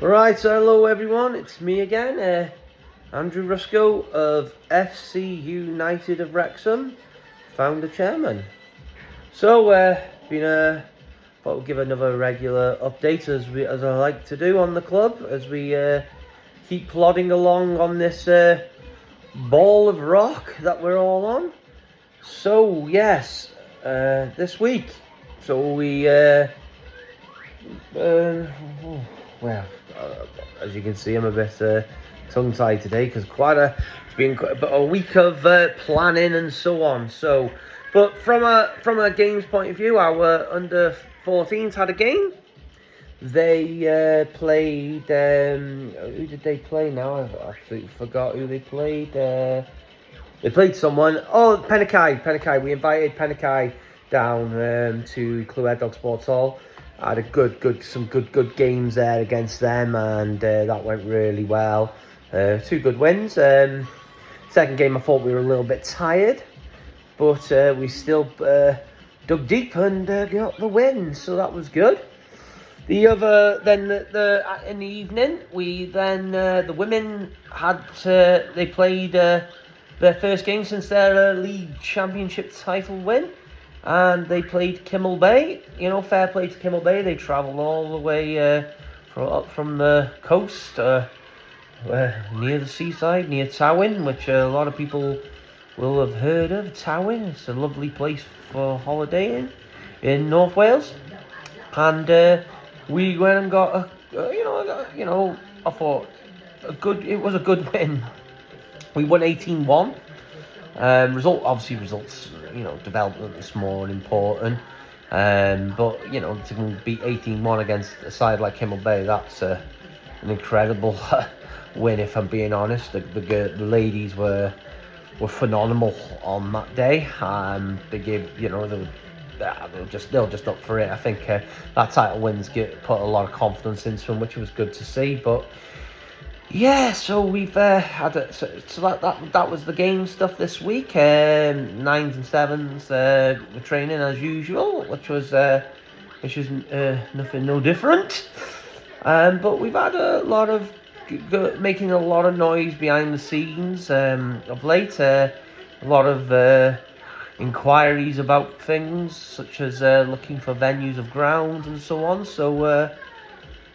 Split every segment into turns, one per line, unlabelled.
Right, so hello everyone, it's me again, Andrew Ruscoe of FC United of Wrexham, founder chairman. So, thought we'd give another regular update as I like to do on the club as we keep plodding along on this ball of rock that we're all on. So yes, this week, so we well, as you can see, I'm a bit tongue-tied today because it's been quite a week of planning and so on. So, but from a games point of view, our under 14s had a game. They played. Who did they play? Now I've absolutely forgot who they played. They played someone. Oh, Penikai. We invited Penikai down to Clwyd Dog Sports Hall. I had some good games there against them, and that went really well. 2 good wins. Second game, I thought we were a little bit tired, but we still dug deep and got the win, so that was good. The other, then in the evening, the women they played their first game since their league championship title win, and they played Kimmel Bay. You know, fair play to Kimmel Bay. They travelled all the way up from the coast, near the seaside, near Tywyn, which a lot of people will have heard of. Tywyn, it's a lovely place for holidaying in North Wales, and we went and got I thought it was a good win. We won 18-1. Results, development is more important. But, to beat 18-1 against a side like Kimmel Bay, that's an incredible win, if I'm being honest. The ladies were phenomenal on that day. They gave, they're just up for it. I think that title wins put a lot of confidence into them, which was good to see. But yeah, so we've had that was the game stuff this week. 9s and 7s we're training as usual, which is nothing no different. But we've had a lot of making a lot of noise behind the scenes of late. A lot of inquiries about things such as looking for venues of grounds and so on. So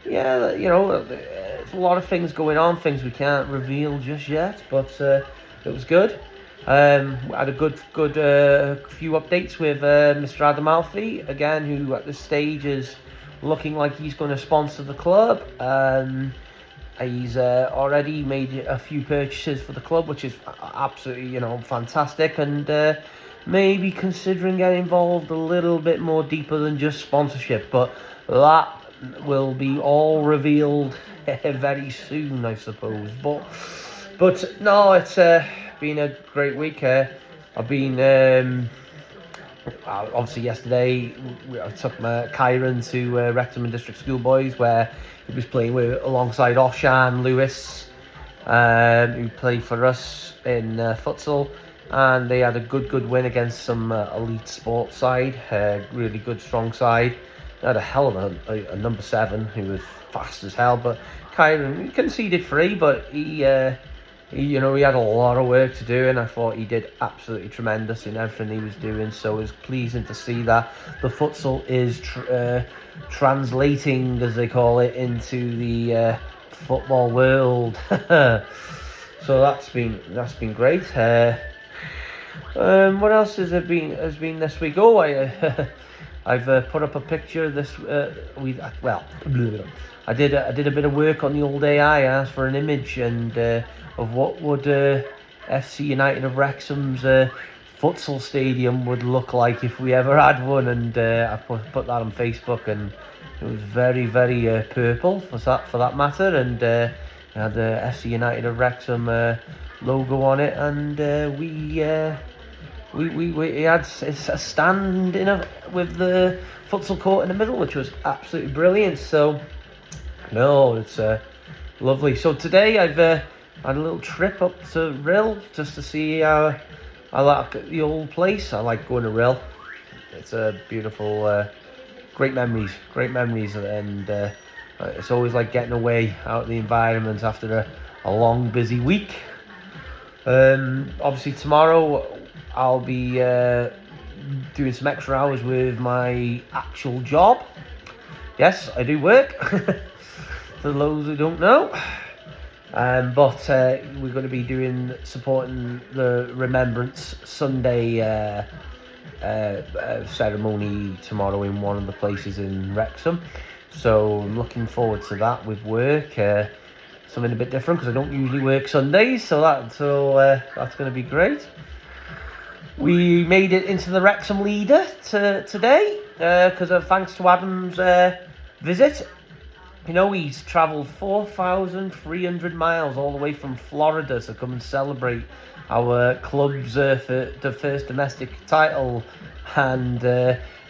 yeah, there's a lot of things going on, things we can't reveal just yet, but it was good. We had a good few updates with Mr. Amalfi again, who at this stage is looking like he's going to sponsor the club. He's already made a few purchases for the club, which is absolutely, fantastic, and maybe considering getting involved a little bit more deeper than just sponsorship, but that will be all revealed very soon, I suppose. But no, it's been a great week. I've been obviously yesterday I took my Kyron to Wrexham and District Schoolboys, where he was playing alongside Oshan Lewis, who played for us in futsal, and they had a good win against some elite sports side, really good strong side. They had a hell of a number 7 who was fast as hell, but Kyron conceded 3, but he had a lot of work to do, and I thought he did absolutely tremendous in everything he was doing. So it was pleasing to see that the futsal is translating, as they call it, into the football world. So that's been great. What else has been this week? Oh, I've put up a picture of this. I did a bit of work on the old AI. I asked for an image of what would FC United of Wrexham's futsal stadium would look like if we ever had one, and I put that on Facebook, and it was very purple for that matter, and it had the FC United of Wrexham logo on it, and we had a stand with the futsal court in the middle, which was absolutely brilliant. So no, it's lovely. So today I've had a little trip up to Rill just to see how I like the old place. I like going to Rill. It's a beautiful, great memories, and It's always like getting away out of the environment after a long, busy week. Obviously tomorrow I'll be doing some extra hours with my actual job. Yes, I do work, for those who don't know. But we're going to be supporting the Remembrance Sunday ceremony tomorrow in one of the places in Wrexham. So I'm looking forward to that with work. Something a bit different because I don't usually work Sundays, so that's going to be great. We made it into the Wrexham leader today because of thanks to Adam's visit. You know, he's travelled 4,300 miles all the way from Florida to come and celebrate our club's for the first domestic title. And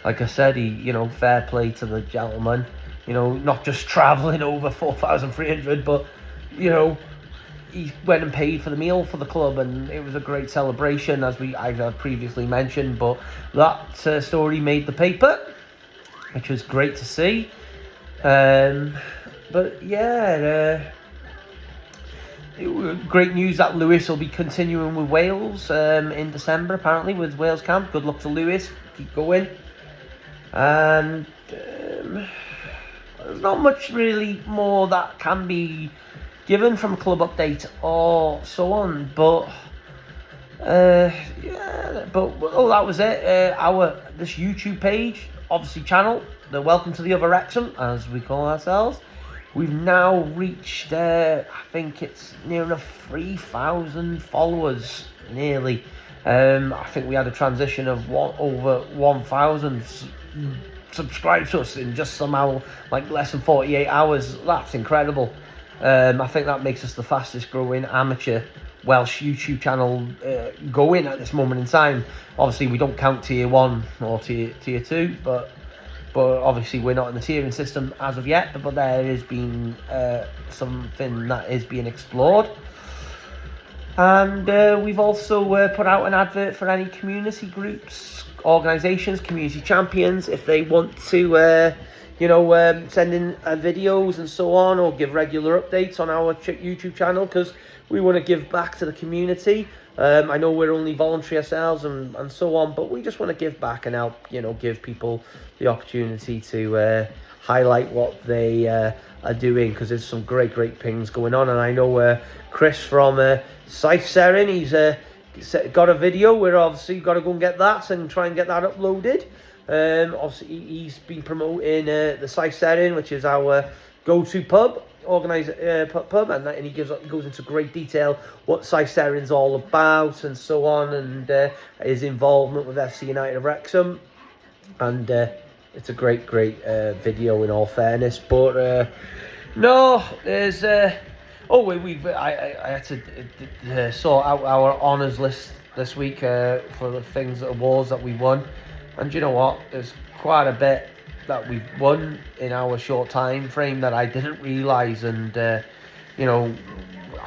like I said, fair play to the gentleman. Not just travelling over 4,300, but he went and paid for the meal for the club, and it was a great celebration, as I've previously mentioned. But that story made the paper, which was great to see. But yeah, great news that Lewis will be continuing with Wales in December, apparently, with Wales camp. Good luck to Lewis. Keep going. And there's not much really more that can be given from a club update or so on, but that was it. This YouTube page, obviously channel, the Welcome to the Other Wrexham, as we call ourselves. We've now reached, I think it's near enough 3,000 followers, nearly. I think we had a transition of over 1,000 subscribe to us in just somehow like less than 48 hours. That's incredible. I think that makes us the fastest growing amateur Welsh YouTube channel going at this moment in time. Obviously we don't count tier 1 or tier 2, but obviously we're not in the tiering system as of yet, but there has been something that is being explored. And we've also put out an advert for any community groups, organisations, community champions, if they want to send in videos and so on, or give regular updates on our YouTube channel, because we want to give back to the community. I know we're only voluntary ourselves and so on, but we just want to give back and help, give people the opportunity to highlight what they are doing, because there's some great things going on. And I know Chris from Scythe Serin, he's got a video. We're obviously got to go and get that and try and get that uploaded. Obviously he's been promoting the Scythe Serin, which is our go-to pub, pub, and he goes into great detail what Scythe Serin's all about and so on, and his involvement with FC United of Wrexham. And it's a great video in all fairness. But no, there's I had to sort out our honours list this week for the awards that we won. And you know what? There's quite a bit that we've won in our short time frame that I didn't realise. And I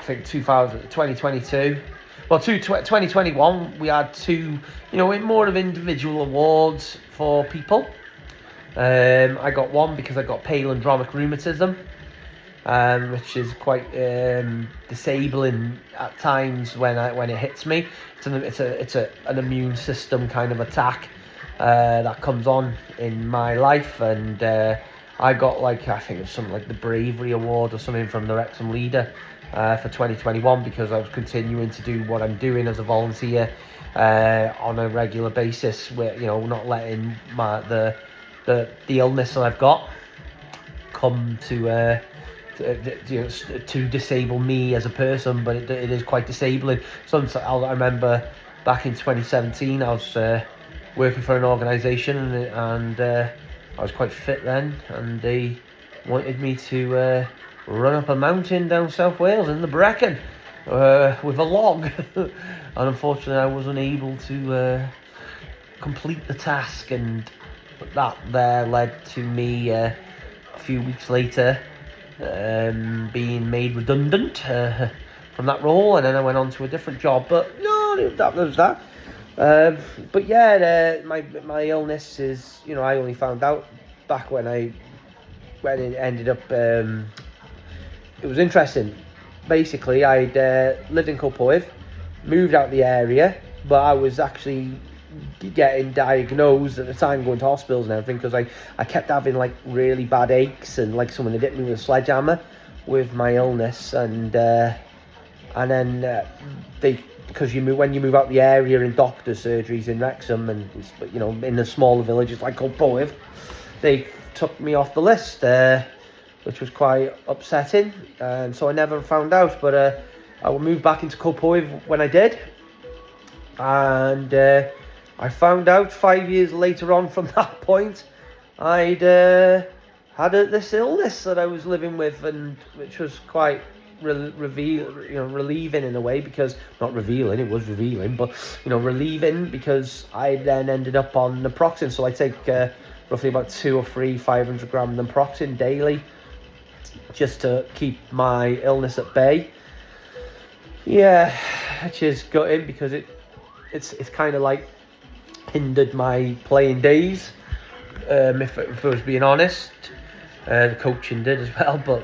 think 2022, well, 2021, we had two, more of individual awards for people. I got one because I got palindromic rheumatism, which is quite disabling at times when it hits me. It's an immune system kind of attack that comes on in my life, and I got I think it's something like the Bravery Award or something from the Wrexham leader for 2021, because I was continuing to do what I'm doing as a volunteer on a regular basis, where not letting the illness that I've got come to disable me as a person, but it is quite disabling. Sometimes I remember back in 2017, I was working for an organisation, and I was quite fit then, and they wanted me to run up a mountain down South Wales in the Brecon with a log, and unfortunately I wasn't able to complete the task, and that there led to me a few weeks later being made redundant from that role, and then I went on to a different job. But no, that was that. But yeah, my illness is, I only found out back when when it ended up. It was interesting. Basically, I'd lived in Culpoive, moved out the area, but I was actually getting diagnosed at the time, going to hospitals and everything, because I kept having like really bad aches, and like someone had hit me with a sledgehammer with my illness, and then they, because when you move out the area in doctor surgeries in Wrexham, and in the smaller villages like Culpoive, they took me off the list, which was quite upsetting, and so I never found out. But I moved back into Culpoive when I did, and I found out 5 years later on from that point I'd had this illness that I was living with, and which was quite relieving in a way, because not revealing, it was revealing, but relieving, because I then ended up on naproxen. So I take roughly about 2 or 3 500 gram naproxen daily, just to keep my illness at bay. Yeah, which is gutting, because it's kind of like hindered my playing days, if I was being honest. The coaching did as well, but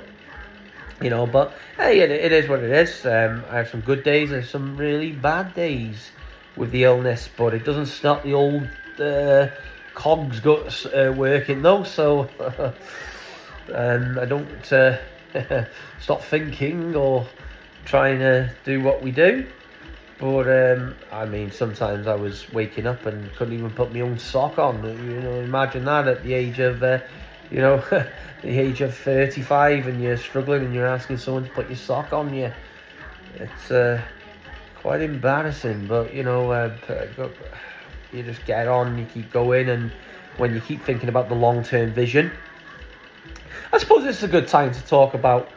hey, it is what it is. I have some good days, there's some really bad days with the illness, but it doesn't stop the old cogs guts working though, so I don't stop thinking or trying to do what we do. But I mean, sometimes I was waking up and couldn't even put my own sock on. Imagine that at the age of the age of 35, and you're struggling and you're asking someone to put your sock on you. It's quite embarrassing, but you just get on, you keep going, and when you keep thinking about the long-term vision, I suppose it's a good time to talk about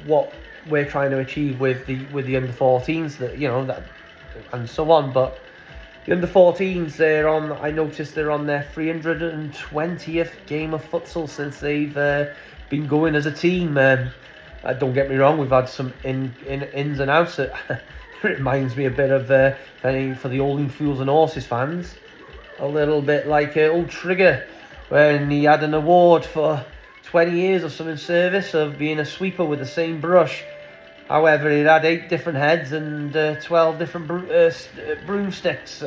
what we're trying to achieve with the under 14s, that and so on. But the under 14s, I noticed they're on their 320th game of futsal since they've been going as a team. Don't get me wrong, we've had some ins and outs. It reminds me a bit of for the Oldham Fools and Horses fans, a little bit like old Trigger, when he had an award for 20 years or something service of being a sweeper with the same brush. However, it had 8 different heads and 12 different broomsticks,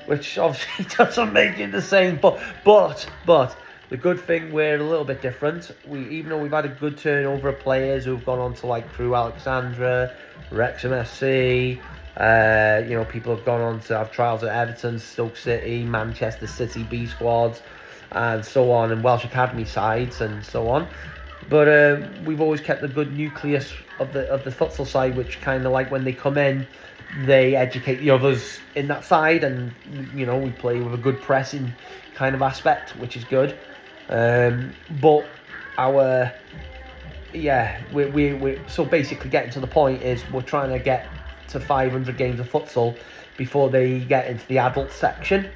which obviously doesn't make it the same. But the good thing, we're a little bit different. Even though we've had a good turnover of players who've gone on to like Crewe Alexandra, Wrexham SC, people have gone on to have trials at Everton, Stoke City, Manchester City B squads, and so on, and Welsh Academy sides and so on. But we've always kept a good nucleus of the futsal side, which kind of like when they come in, they educate the others in that side, and we play with a good pressing kind of aspect, which is good. But our we're so basically getting to the point is we're trying to get to 500 games of futsal before they get into the adult section.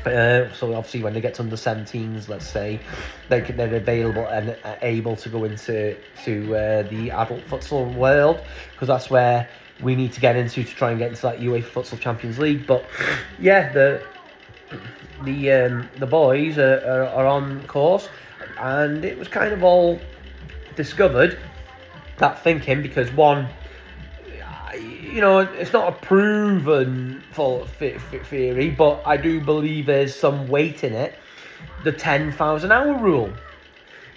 So obviously when they get to under 17s, let's say, they're available and able to go into the adult futsal world, because that's where we need to get into to try and get into that UEFA Futsal Champions League. But yeah, the boys are on course, and it was kind of all discovered, that thinking, because one, it's not a proven full theory, but I do believe there's some weight in it. The 10,000 hour rule.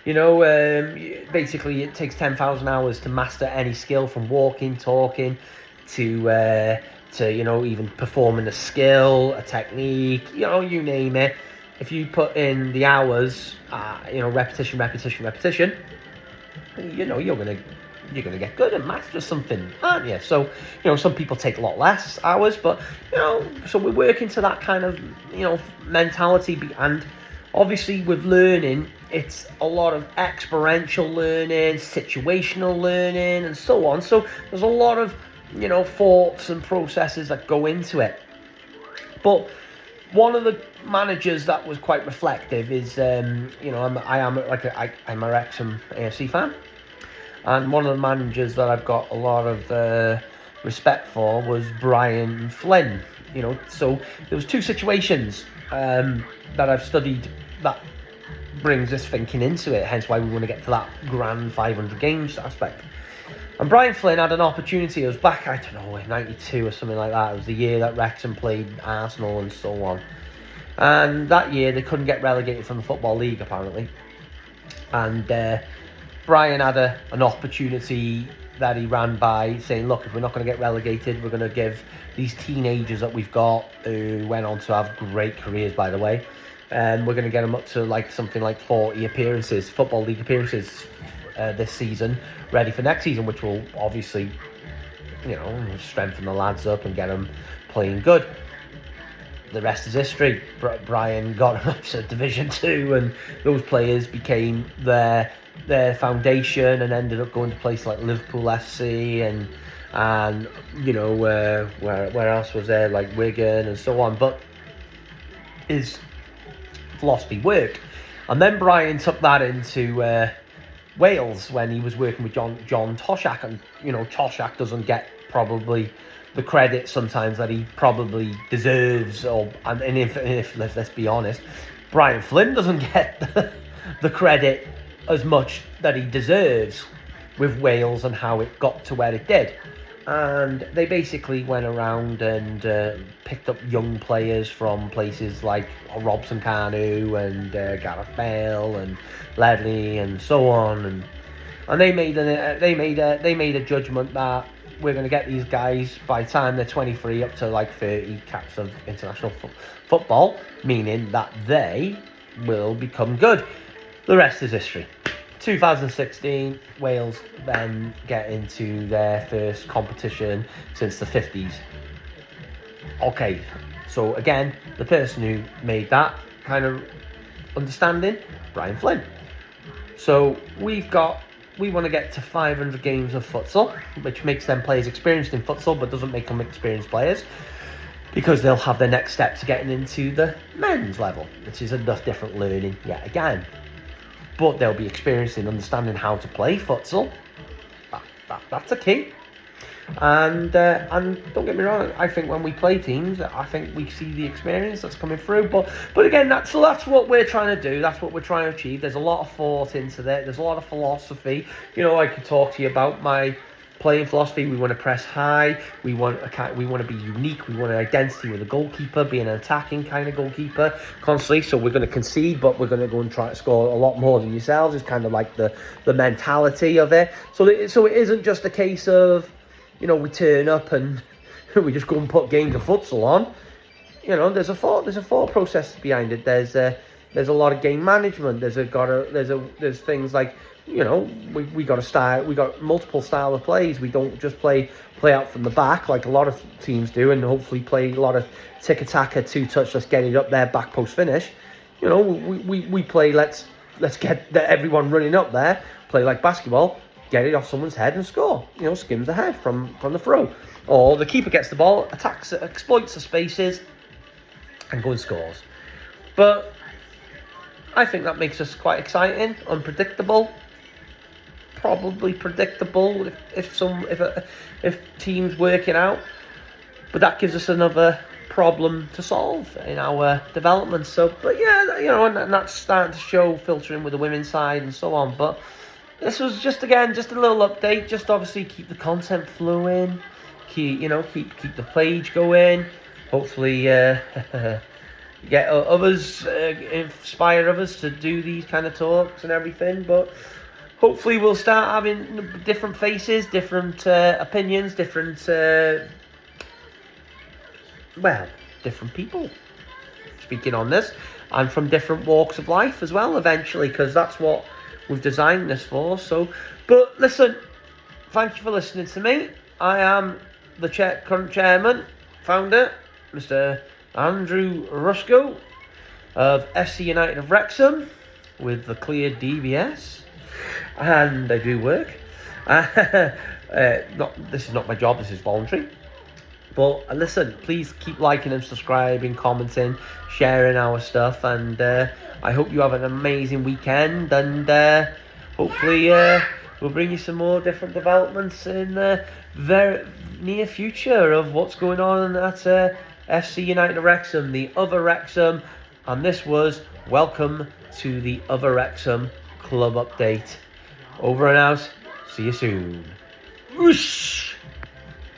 Basically it takes 10,000 hours to master any skill, from walking, talking, to even performing a skill, a technique, you name it. If you put in the hours, repetition, you're gonna get good and master something, aren't you? So, some people take a lot less hours, but so we're working to that kind of mentality. And obviously with learning, it's a lot of experiential learning, situational learning, and so on. So there's a lot of thoughts and processes that go into it. But one of the managers that was quite reflective is I'm a Wrexham AFC fan. And one of the managers that I've got a lot of respect for was Brian Flynn. So there was 2 situations that I've studied that brings this thinking into it, hence why we want to get to that grand 500 games aspect. And Brian Flynn had an opportunity. It was back, I don't know, in 92 or something like that. It was the year that Wrexham played Arsenal and so on. And that year they couldn't get relegated from the Football League, apparently. And Brian had an opportunity that he ran by, saying, look, if we're not going to get relegated, we're going to give these teenagers that we've got, who went on to have great careers, by the way, and we're going to get them up to something like 40 appearances, Football League appearances this season, ready for next season, which will obviously, strengthen the lads up and get them playing good. The rest is history. Brian got them up to Division 2, and those players became their foundation and ended up going to places like Liverpool FC and where else was there, like Wigan and so on. But his philosophy worked. And then Brian took that into Wales when he was working with John Toshak, and Toshak doesn't get probably the credit sometimes that he probably deserves, and if let's be honest, Brian Flynn doesn't get the credit as much that he deserves with Wales and how it got to where it did. And they basically went around and picked up young players from places like Robson Kanu and Gareth Bale and Ledley and so on, and they made a judgment that we're going to get these guys by the time they're 23 up to 30 caps of international football, meaning that they will become good. The rest is history. 2016, Wales then get into their first competition since the 50s. Okay, so again, the person who made that kind of understanding, Brian Flynn. So we want to get to 500 games of futsal, which makes them players experienced in futsal, but doesn't make them experienced players, because they'll have their next step to getting into the men's level, which is enough different learning yet again. But they'll be experienced in understanding how to play futsal. That's a key. And don't get me wrong, I think when we play teams, I think we see the experience that's coming through. But again, that's what we're trying to do. That's what we're trying to achieve. There's a lot of thought into that. There's a lot of philosophy. I could talk to you about my playing philosophy. We want to press high. We want to be unique. We want an identity with a goalkeeper, being an attacking kind of goalkeeper constantly. So we're going to concede, but we're going to go and try to score a lot more than yourselves. It's kind of like the mentality of it. So it isn't just a case of we turn up and we just go and put games of futsal on. There's a thought process behind it. There's a lot of game management. There's things like we got multiple style of plays. We don't just play out from the back like a lot of teams do, and hopefully play a lot of tiki-taka, two-touch, let's get it up there, back post finish. We play let's get everyone running up there, play like basketball, get it off someone's head and score. Skims the head from the throw, or the keeper gets the ball, attacks, exploits the spaces, and go and scores. But I think that makes us quite exciting, unpredictable. Probably predictable if teams working out, but that gives us another problem to solve in our development. So, but yeah, and that's starting to show, filtering with the women's side and so on. But this was just a little update. Just obviously keep the content flowing, keep the page going. Hopefully, get others, inspire others to do these kind of talks and everything. But hopefully we'll start having different faces, different opinions, different people speaking on this, and from different walks of life as well eventually, because that's what we've designed this for. So, but listen, thank you for listening to me. I am the current chairman, founder, Mr. Andrew Ruscoe of FC United of Wrexham, with the cleared DBS. And I do work. This is not my job, this is voluntary. But listen, please keep liking and subscribing, commenting, sharing our stuff. And I hope you have an amazing weekend. And hopefully we'll bring you some more different developments in the very near future of what's going on at FC United of Wrexham, the other Wrexham. And this was welcome to the Other Wrexham Club Update. Over and out. See you soon. Whoosh!